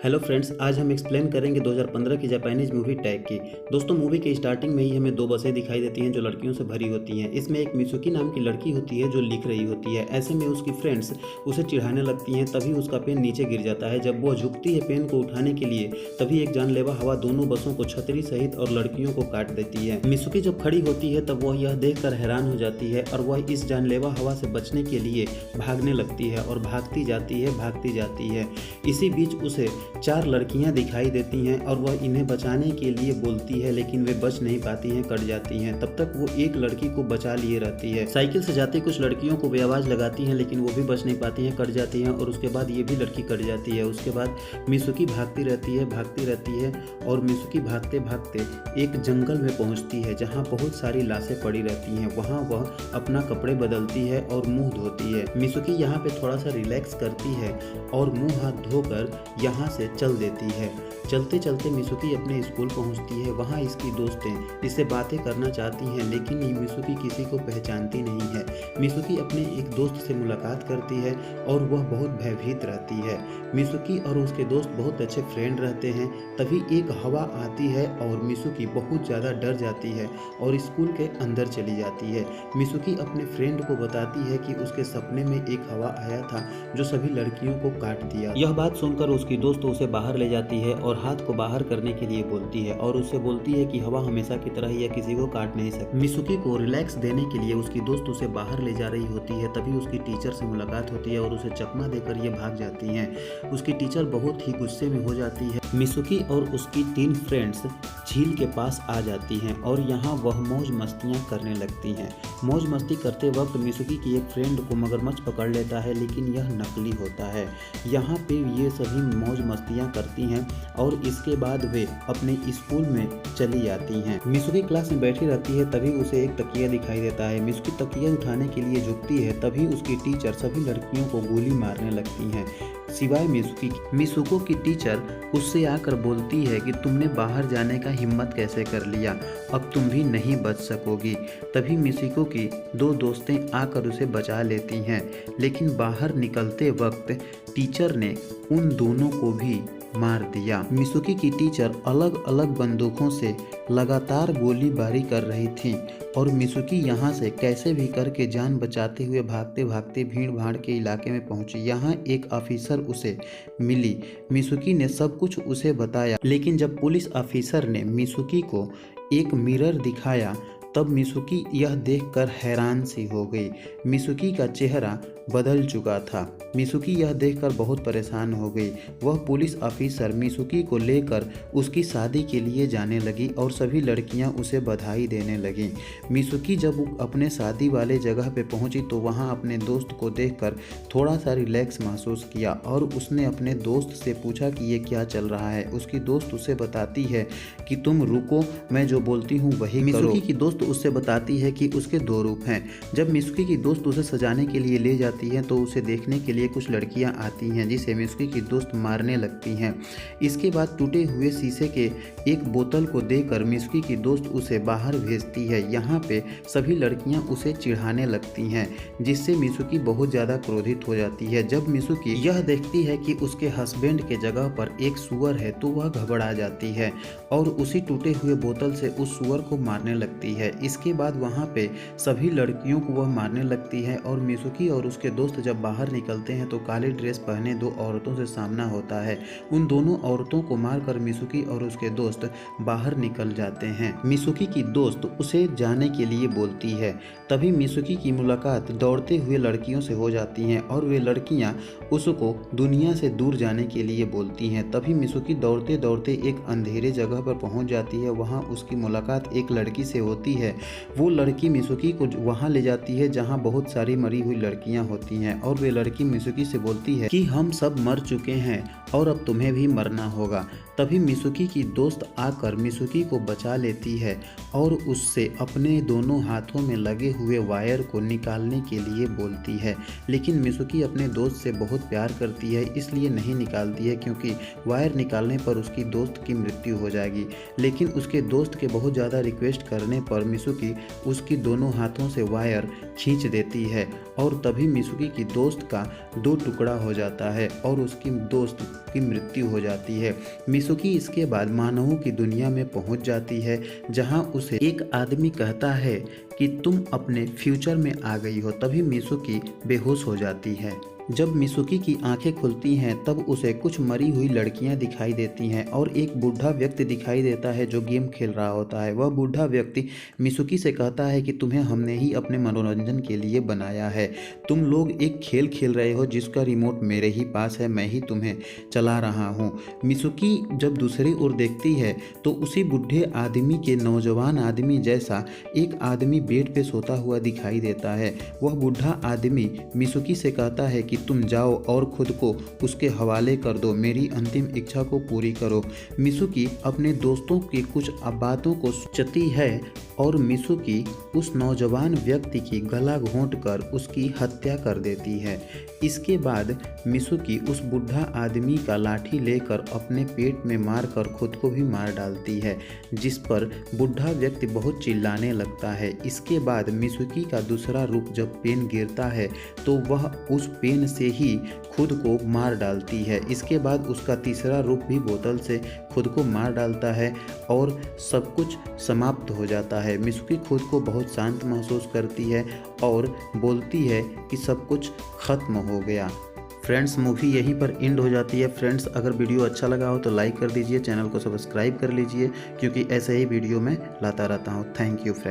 Hello friends, आज हम explain करेंगे 2015 की जापानीज मूवी टैग की। दोस्तों, मूवी के स्टार्टिंग में ही हमें दो बसें दिखाई देती हैं जो लड़कियों से भरी होती हैं। इसमें एक मिसुकी नाम की लड़की होती है जो लिख रही होती है। ऐसे में उसकी फ्रेंड्स उसे चिढ़ाने लगती हैं। तभी उसका पेन नीचे गिर जाता है। जब वह झुकती है पेन को उठाने के लिए, तभी एक जानलेवा हवा दोनों बसों को छतरी सहित और लड़कियों को काट देती है। मिसुकी जब खड़ी होती है तब वह यह देखकर हैरान हो जाती है और वह इस जानलेवा हवा से बचने के लिए भागने लगती है और भागती जाती है। इसी बीच उसे चार लड़कियां दिखाई देती हैं और वह इन्हें बचाने के लिए बोलती है, लेकिन वे बच नहीं पाती हैं, कट जाती हैं। तब तक वो एक लड़की को बचा लिए रहती है। साइकिल से जाती कुछ लड़कियों को वे आवाज लगाती हैं, लेकिन वो भी बच नहीं पाती हैं, कट जाती हैं और उसके बाद ये भी लड़की कट जाती है। उसके बाद मिसुकी भागती रहती है और मिसुकी भागते भागते एक जंगल में पहुंचती है जहां बहुत सारी लाशें पड़ी रहती हैं। वहां वह अपना कपड़े बदलती है और मुंह धोती है। मिसुकी यहाँ पे थोड़ा सा रिलैक्स करती है और मुंह हाथ धोकर यहाँ से चल देती है। चलते चलते मिसुकी अपने स्कूल पहुंचती है। वहां इसकी दोस्तें इससे बातें करना चाहती हैं, लेकिन ये मिसुकी किसी को पहचानती नहीं है। मिसुकी अपने एक दोस्त से मुलाकात करती है और वह बहुत भयभीत रहती है। मिसुकी और उसके दोस्त बहुत अच्छे फ्रेंड रहते हैं। तभी एक हवा आती है और मिसुकी बहुत ज़्यादा डर जाती है और स्कूल के अंदर चली जाती है। मिसुकी अपने फ्रेंड को बताती है कि उसके सपने में एक हवा आया था जो सभी लड़कियों को काट दिया। यह बात सुनकर उसकी दोस्त उसे बाहर ले जाती है और हाथ को बाहर करने के लिए बोलती है और उससे बोलती है कि हवा हमेशा की तरह यह किसी को काट नहीं सकती। मिसुकी को रिलैक्स देने के लिए उसकी दोस्त उसे बाहर ले जा रही होती है। तभी उसकी टीचर से मुलाकात होती है और उसे चकमा देकर ये भाग जाती हैं। उसकी टीचर बहुत ही गुस्से में हो जाती है। मिसुकी और उसकी तीन फ्रेंड्स झील के पास आ जाती हैं और यहाँ वह मौज मस्तियाँ करने लगती हैं। मौज मस्ती करते वक्त मिसुकी की एक फ्रेंड को मगरमच्छ पकड़ लेता है, लेकिन यह नकली होता है। यहाँ पे ये सभी मौज मस्तियाँ करती हैं और इसके बाद वे अपने स्कूल में चली जाती हैं। मिसुकी क्लास में बैठी रहती है। तभी उसे एक तकिया दिखाई देता है। मिसुकी तकिया उठाने के लिए झुकती है। तभी उसकी टीचर सभी लड़कियों को गोली मारने लगती हैं, सिवाय मिसुकी की। मिसुको की टीचर उससे आकर बोलती है कि तुमने बाहर जाने का हिम्मत कैसे कर लिया, अब तुम भी नहीं बच सकोगी। तभी मिसुको की दो दोस्तें आकर उसे बचा लेती हैं, लेकिन बाहर निकलते वक्त टीचर ने उन दोनों को भी मार दिया। मिसुकी की टीचर अलग अलग बंदूकों से लगातार गोलीबारी कर रही थी और मिसुकी यहाँ से कैसे भी करके जान बचाते हुए भागते भागते भीड़ भाड़ के इलाके में पहुंची। यहाँ एक ऑफिसर उसे मिली। मिसुकी ने सब कुछ उसे बताया, लेकिन जब पुलिस ऑफिसर ने मिसुकी को एक मिरर दिखाया तब मिसुकी यह देखकर हैरान सी हो गई। मिसुकी का चेहरा बदल चुका था। मिसुकी यह देखकर बहुत परेशान हो गई। वह पुलिस ऑफिसर मिसुकी को लेकर उसकी शादी के लिए जाने लगी और सभी लड़कियां उसे बधाई देने लगीं। मिसुकी जब अपने शादी वाले जगह पे पहुंची तो वहां अपने दोस्त को देखकर थोड़ा सा रिलैक्स महसूस किया और उसने अपने दोस्त से पूछा कि ये क्या चल रहा है। उसकी दोस्त उसे बताती है कि तुम रुको, मैं जो बोलती हूँ वही करो। मिसुकी की दोस्त उससे बताती है कि उसके दो रूप हैं। जब मिसुकी की दोस्त उसे सजाने के लिए ले जाती है तो उसे देखने के लिए कुछ लड़कियां आती हैं, जिसे मिसुकी की दोस्त मारने लगती हैं। इसके बाद टूटे हुए शीशे के एक बोतल को देकर मिसुकी की दोस्त उसे बाहर भेजती है। यहाँ पे सभी लड़कियां उसे चिढ़ाने लगती हैं, जिससे मिसुकी बहुत ज़्यादा क्रोधित हो जाती है। जब मिसुकी यह देखती है कि उसके हस्बैंड के जगह पर एक सुअर है तो वह घबरा जाती है और उसी टूटे हुए बोतल से उस सुअर को मारने लगती है। इसके बाद वहाँ पे सभी लड़कियों को वह मारने लगती है और मिसुकी और उसके दोस्त जब बाहर निकलते हैं तो काले ड्रेस पहने दो औरतों से सामना होता है। उन दोनों औरतों को मारकर मिसुकी और उसके दोस्त बाहर निकल जाते हैं। मिसुकी की दोस्त उसे जाने के लिए बोलती है। तभी मिसुकी की मुलाकात दौड़ते हुए लड़कियों से हो जाती हैं और वे लड़कियां उसको दुनिया से दूर जाने के लिए बोलती हैं। तभी मिसुकी दौड़ते दौड़ते एक अंधेरे जगह पर पहुंच जाती है। वहां उसकी मुलाकात एक लड़की से होती है। वो लड़की मिसुकी को वहां ले जाती है जहां बहुत सारी मरी हुई लड़कियां होती हैं और वे लड़की मिसुकी से बोलती है कि हम सब मर चुके हैं और अब तुम्हें भी मरना होगा। तभी मिसुकी की दोस्त आकर मिसुकी को बचा लेती है और उससे अपने दोनों हाथों में लगे हुए वायर को निकालने के लिए बोलती है, लेकिन मिसुकी अपने दोस्त से बहुत प्यार करती है इसलिए नहीं निकालती है, क्योंकि वायर निकालने पर उसकी दोस्त की मृत्यु हो जाएगी। लेकिन उसके दोस्त के बहुत ज़्यादा रिक्वेस्ट करने पर मिसुकी उसकी दोनों हाथों से वायर खींच देती है और तभी मिसुकी की दोस्त का दो टुकड़ा हो जाता है और उसकी दोस्त की मृत्यु हो जाती है। मिसुकी इसके बाद मानवों की दुनिया में पहुंच जाती है, जहां उसे एक आदमी कहता है कि तुम अपने फ्यूचर में आ गई हो। तभी मिसुकी बेहोश हो जाती है। जब मिसुकी की आंखें खुलती हैं तब उसे कुछ मरी हुई लड़कियां दिखाई देती हैं और एक बूढ़ा व्यक्ति दिखाई देता है जो गेम खेल रहा होता है। वह बूढ़ा व्यक्ति मिसुकी से कहता है कि तुम्हें हमने ही अपने मनोरंजन के लिए बनाया है। तुम लोग एक खेल खेल रहे हो जिसका रिमोट मेरे ही पास है, मैं ही तुम्हें चला रहा हूँ। मिसुकी जब दूसरी ओर देखती है तो उसी बूढ़े आदमी के नौजवान आदमी जैसा एक आदमी बेड पे सोता हुआ दिखाई देता है। वह बूढ़ा आदमी मिसुकी से कहता है कि तुम जाओ और खुद को उसके हवाले कर दो, मेरी अंतिम इच्छा को पूरी करो। मिसुकी अपने दोस्तों की कुछ बातों को सोचती है और मिसुकी उस नौजवान व्यक्ति की गला घोंट कर उसकी हत्या कर देती है। इसके बाद मिसुकी उस बूढ़ा आदमी का लाठी लेकर अपने पेट में मारकर खुद को भी मार डालती है, जिस पर बूढ़ा व्यक्ति बहुत चिल्लाने लगता है। इसके बाद मिसुकी का दूसरा रूप जब पेन गिरता है तो वह उस पेन से ही खुद को मार डालती है। इसके बाद उसका तीसरा रूप भी बोतल से खुद को मार डालता है और सब कुछ समाप्त हो जाता है। मिसुकी खुद को बहुत शांत महसूस करती है और बोलती है कि सब कुछ खत्म हो गया। फ्रेंड्स, मूवी यहीं पर एंड हो जाती है। फ्रेंड्स, अगर वीडियो अच्छा लगा हो तो लाइक कर दीजिए, चैनल को सब्सक्राइब कर लीजिए, क्योंकि ऐसे ही वीडियो मैं लाता रहता हूँ। Thank you friends.